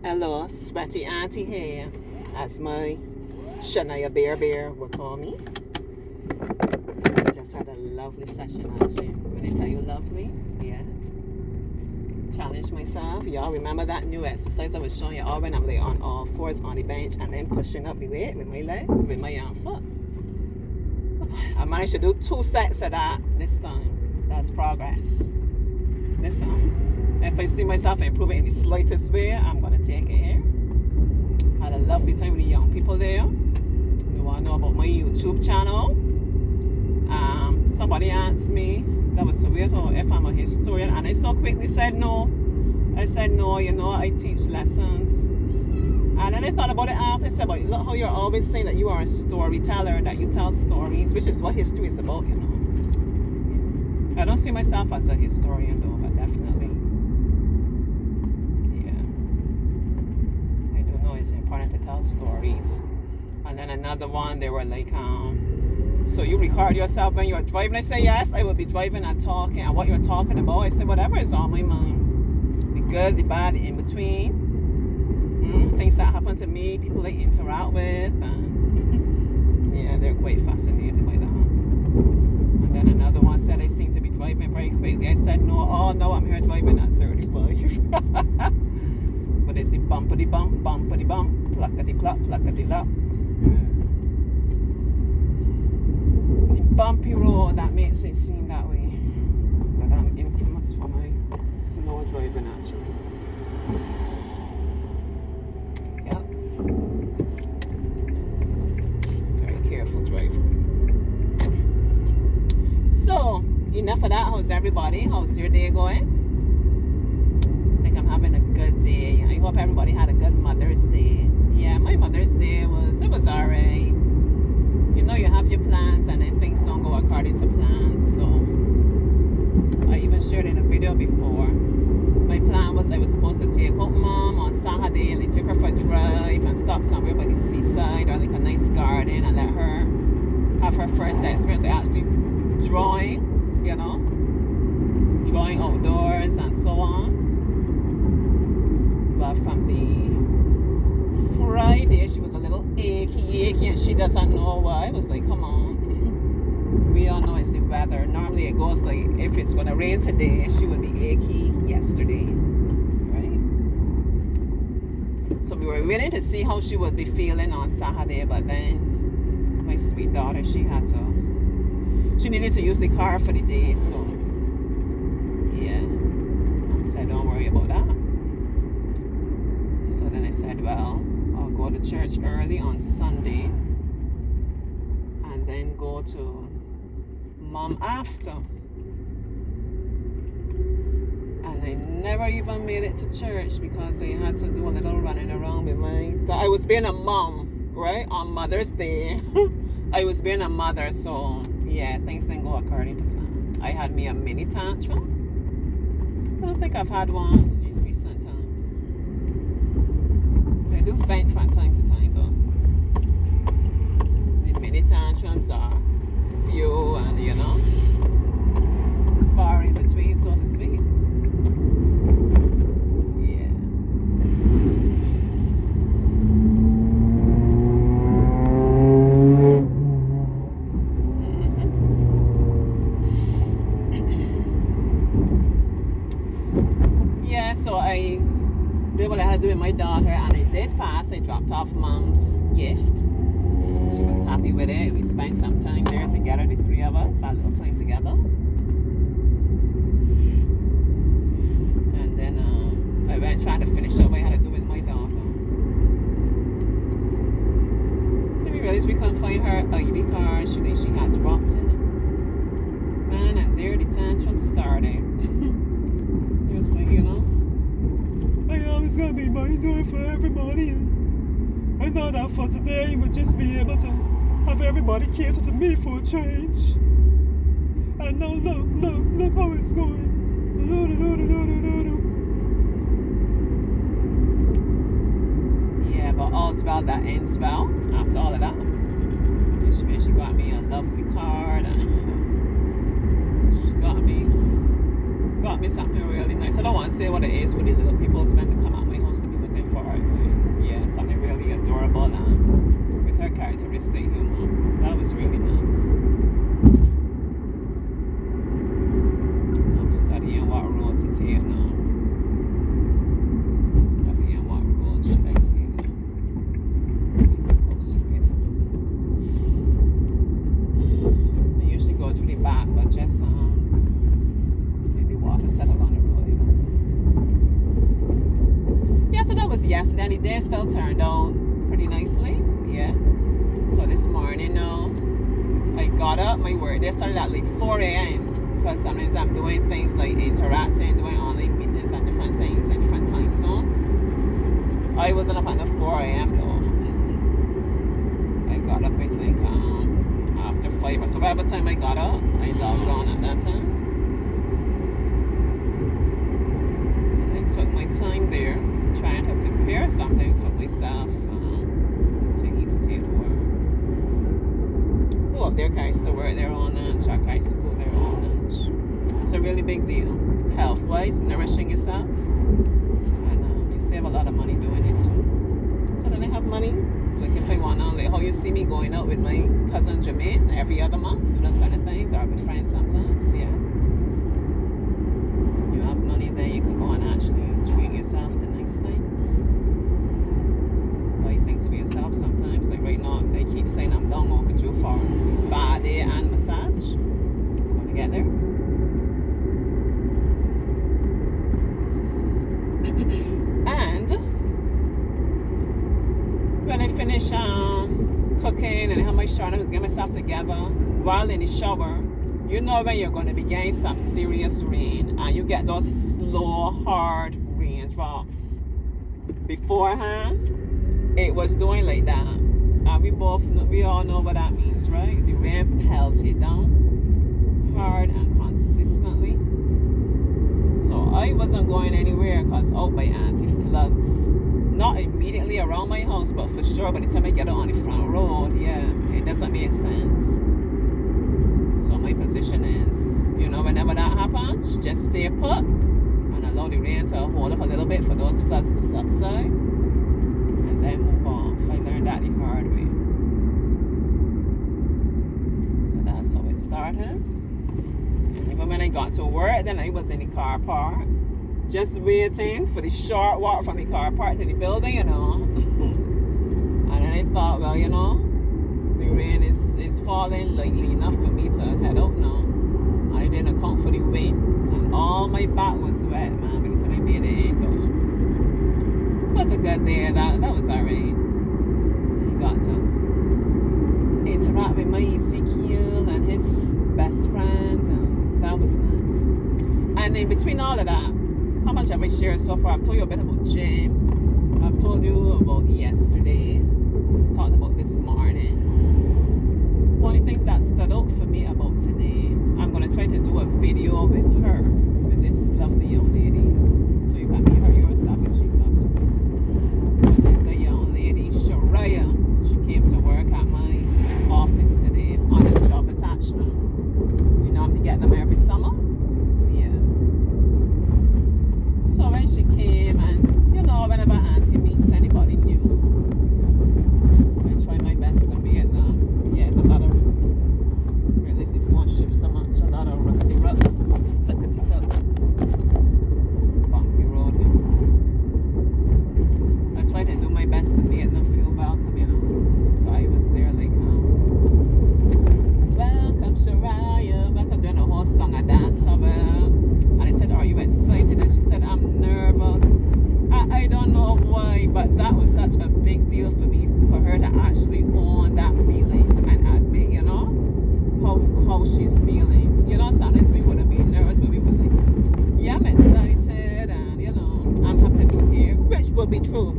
Hello, sweaty Auntie Hay, as my Shania Bear will call me. Just had a lovely session actually. When I tell you lovely, yeah. Challenged myself. Y'all remember that new exercise I was showing you all when I'm like on all fours on the bench and then pushing up the weight with my leg, with my foot. I managed to do 2 sets of that this time. That's progress. Listen. If I see myself improving in the slightest way, I'm going to take it here. Had a lovely time with the young people there. You want to know about my YouTube channel? Somebody asked me, that was so weird, if I'm a historian, and I so quickly said no. I said no, I teach lessons. And then I thought about it after. I said, but look how you're always saying that you are a storyteller, that you tell stories, which is what history is about, I don't see myself as a historian though, but definitely. It's important to tell stories. And then another one, they were like, so you record yourself when you're driving? I say, yes, I will be driving and talking, and what you're talking about, I said, whatever is on my mind. The good, the bad, the in between. Things that happen to me, people I interact with, and yeah, they're quite fascinated by that. And then another one said I seem to be driving very quickly. I said, no, I'm here driving at 35. But it's the bumpity bump, pluckety plop, pluckety lop. The bumpy road that makes it seem that way. But I'm infamous for my slow driving actually. Yep. Very careful driver. So, enough of that. How's everybody? How's your day going? I'm having a good day. I hope everybody had a good Mother's Day. Yeah, my Mother's Day was alright. You have your plans and then things don't go according to plans. So I even shared in a video before. My plan was I was supposed to take out Mom on Saturday and take her for a drive and stop somewhere by the seaside or like a nice garden and let her have her first experience of actually drawing, drawing outdoors and so on. But from the Friday, she was a little achy, and she doesn't know why. I was like, come on. We all know it's the weather. Normally it goes like, if it's going to rain today, she would be achy yesterday. Right? So we were waiting to see how she would be feeling on Saturday, but then my sweet daughter, she needed to use the car for the day, so yeah. I said, don't worry about that. So then I said, well, I'll go to church early on Sunday and then go to Mom after. And I never even made it to church because I had to do a little running around with I was being a mom, right? On Mother's Day. I was being a mother, so yeah, things didn't go according to plan. I had me a mini tantrum. I don't think I've had one in recent times. I do vent from time to time though. The mini tantrums are few and far in between, so to speak. Yeah. Yeah, so I did what I had to do with my daughter and I did pass. I dropped off Mom's gift. She was happy with it. We spent some time there together, the three of us, a little time together. And then I went trying to finish up what I had to do with my daughter. Then we realized we couldn't find her ID card. She had dropped it. Man, and there the tantrum started. It was like, I always gotta be mindful for everybody. I thought that for today I would just be able to have everybody cater to me for a change. And now look how it's going. Yeah, but all's well that ends well after all of that. She got me a lovely card and she got me something really nice. I don't want to say what it is for the little people spend to come out my house to be looking for it. that was yesterday, and the day still turned out pretty nicely. Yeah. So this morning now, I got up. My work day started at like 4 a.m. because sometimes I'm doing things like interacting, doing online meetings and different things in different time zones. I wasn't up until 4 a.m. though. I got up, I think, after 5 or so. By the time I got up, I logged on at that time. And I took my time there, trying to prepare something for myself to eat to take to work. Who up there carries to work their own lunch or carries to cook their own lunch? It's a really big deal. Health-wise, nourishing yourself. And you save a lot of money doing it too. So then I have money. Like if I wanna, like how you see me going out with my cousin Jermaine every other month, do those kind of things, or with friends sometimes, yeah. You have money, then you can go and actually treat yourself to nice things. Buy things for yourself sometimes. Like right now, I keep saying I'm down overdue for spa day and massage. Go together. And when I finish cooking and I have my shower, I was getting myself together while in the shower. You know when you're going to be getting some serious rain and you get those slow, hard raindrops. Beforehand, it was doing like that. And we all know what that means, right? The rain pelted down hard and consistently. So I wasn't going anywhere because out by Auntie floods. Not immediately around my house, but for sure by the time I get out on the front road, yeah, it doesn't make sense. So my position is, whenever that happens, just stay put and allow the rain to hold up a little bit for those floods to subside and then move off. I learned that the hard way. So that's how it started. And even when I got to work, then I was in the car park, just waiting for the short walk from the car park to the building, And then I thought, well, the rain is falling lightly enough for me to head out now. And I didn't account for the wind. And all my back was wet, man, by the time I made it in. It was a good day. That was alright. Got to interact with my Ezekiel and his best friend. And that was nice. And in between all of that, how much have I shared so far? I've told you a bit about Jim. I've told you about yesterday. Talked about this morning. One of the things that stood out for me about today, I'm going to try to do a video with her, with this lovely young lady. So you can meet her yourself if she's up to it. There's a young lady, Shariah. She came to work at my office today on a job attachment. We normally get them every summer. So when she came, and whenever Auntie meets anybody new, I try my best to meet them. Yeah, it's a lot of, at least if you won't shift so much, a lot of ruckety-ruck, tuckety-tuck. It's a bumpy road here. I try to do my best to make them feel welcome, So I was there like, welcome Shariah, welcome, doing a whole song and dance of it. And I said, are you excited? And she said, I'm nervous. I don't know why, but that was such a big deal for me, for her to actually own that feeling and admit, how she's feeling. Sometimes we would have been nervous, but we were like, yeah, I'm excited and, I'm happy to be here, which would be true.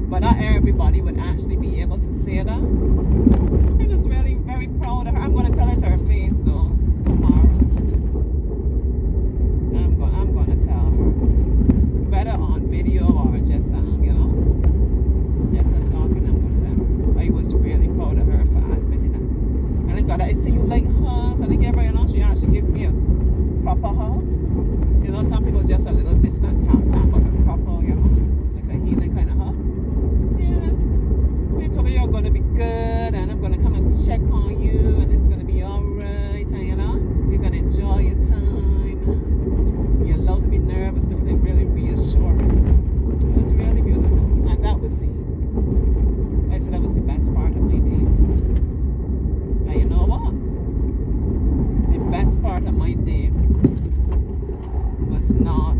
But not everybody would actually be able to say that. I was really very proud of her. I'm going to tell her to her face, though, tomorrow. I'm going to tell her, whether on video or just, just us talking, I'm going to let her. I was really proud of her for admitting that. And I got that, I see you like hugs, and I gave her, she actually gave me a proper hug. Some people just a little distant tap, but a proper, like a healing kind of hug. Yeah. I told her you're going to be good, and I'm going to come and check on you, and it's going to be alright, and you're going to enjoy your time. You're allowed to be nervous, to be really reassuring. It was really beautiful. And that was the best part of my day. And you know what? The best part of my day was not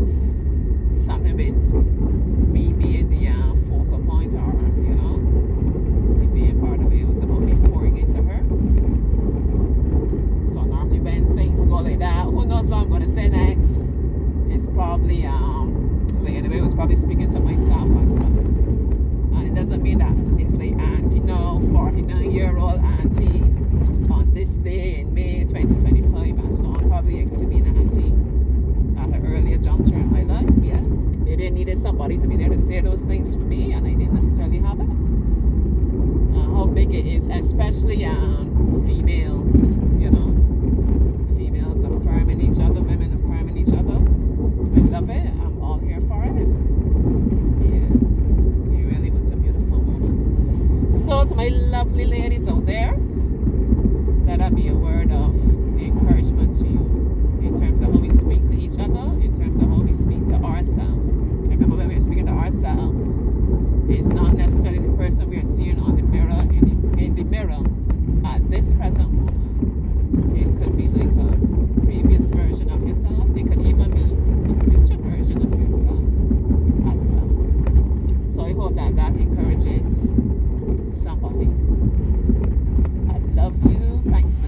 auntie on this day in May 2025, and so I'm probably could have been an auntie at an earlier juncture in my life. Yeah, maybe I needed somebody to be there to say those things for me, and I didn't necessarily have it. How big it is, especially females, you know, females affirming each other, women affirming each other. I love it. I'm all here for it. Yeah, it really was a beautiful moment. So to my lovely ladies out there, let that be a word of encouragement to you in terms of how we speak to each other, in terms of how we speak to ourselves. Remember, when we're speaking to ourselves, it's not necessarily the person we are seeing on the mirror, in the mirror at this present moment. It could be like a previous version of yourself. It could even be the future version of yourself as well. So I hope that encourages somebody. I love you. Thanks